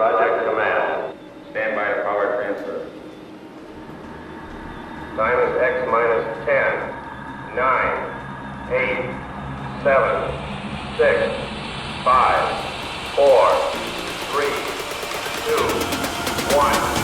Project Command. Stand by to power transfer. Time is X minus 10, 9, 8, 7, 6, 5, 4, 3, 2, 1.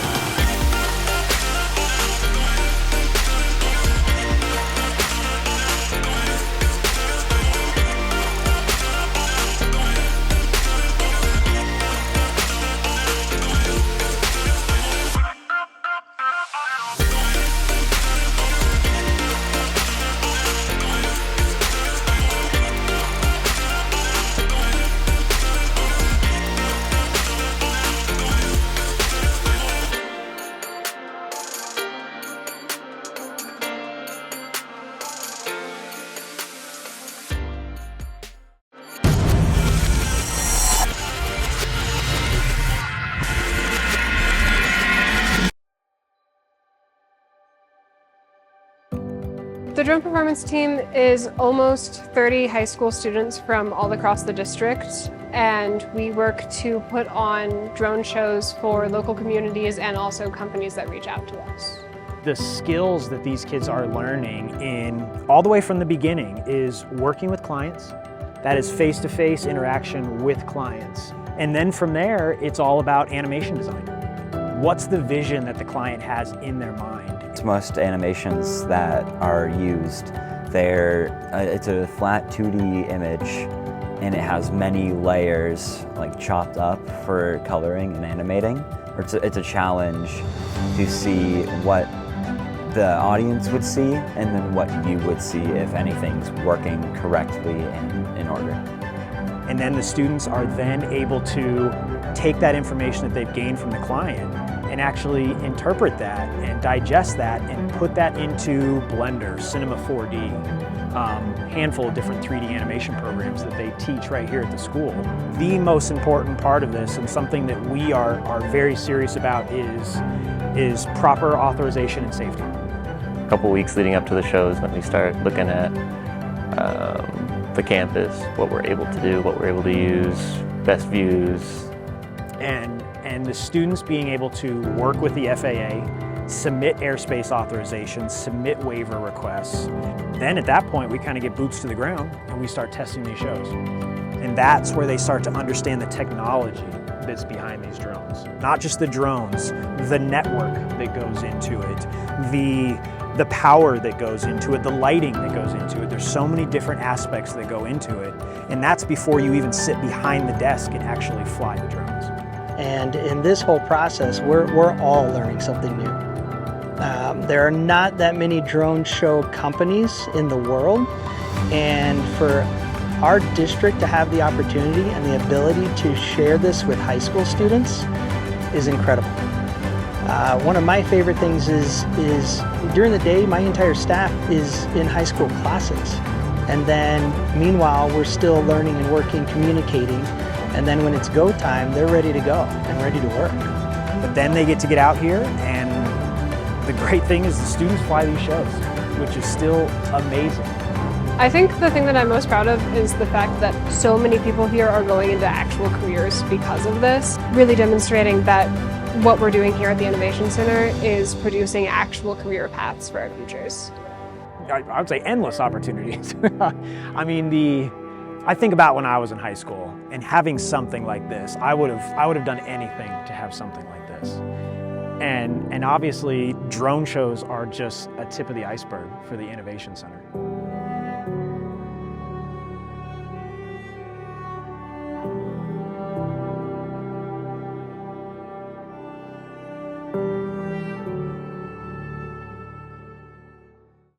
The drone performance team is almost 30 high school students from all across the district, and we work to put on drone shows for local communities and also companies that reach out to us. The skills that these kids are learning all the way from the beginning is working with clients. That is face-to-face interaction with clients. And then from there, it's all about animation design. What's the vision that the client has in their mind? Most animations that are used, it's a flat 2D image and it has many layers like chopped up for coloring and animating. It's a challenge to see what the audience would see and then what you would see if anything's working correctly and in order. And then the students are then able to take that information that they've gained from the client and actually interpret that and digest that and put that into Blender, Cinema 4D, handful of different 3D animation programs that they teach right here at the school. The most important part of this, and something that we are very serious about, is proper authorization and safety. A couple weeks leading up to the shows, when we start looking at the campus, what we're able to do, what we're able to use, best views. And the students being able to work with the FAA, submit airspace authorizations, submit waiver requests. Then at that point, we kind of get boots to the ground and we start testing these shows. And that's where they start to understand the technology that's behind these drones. Not just the drones, the network that goes into it, the power that goes into it, the lighting that goes into it. There's so many different aspects that go into it. And that's before you even sit behind the desk and actually fly the drones. And in this whole process, we're all learning something new. There are not that many drone show companies in the world, and for our district to have the opportunity and the ability to share this with high school students is incredible. One of my favorite things is during the day, my entire staff is in high school classes. And then meanwhile, we're still learning and working, communicating. And then when it's go time, they're ready to go and ready to work. But then they get to get out here, and the great thing is the students fly these shows, which is still amazing. I think the thing that I'm most proud of is the fact that so many people here are going into actual careers because of this, really demonstrating that what we're doing here at the Innovation Center is producing actual career paths for our futures. I would say endless opportunities. I mean, I think about when I was in high school and having something like this. I would have done anything to have something like this. And obviously drone shows are just a tip of the iceberg for the Innovation Center.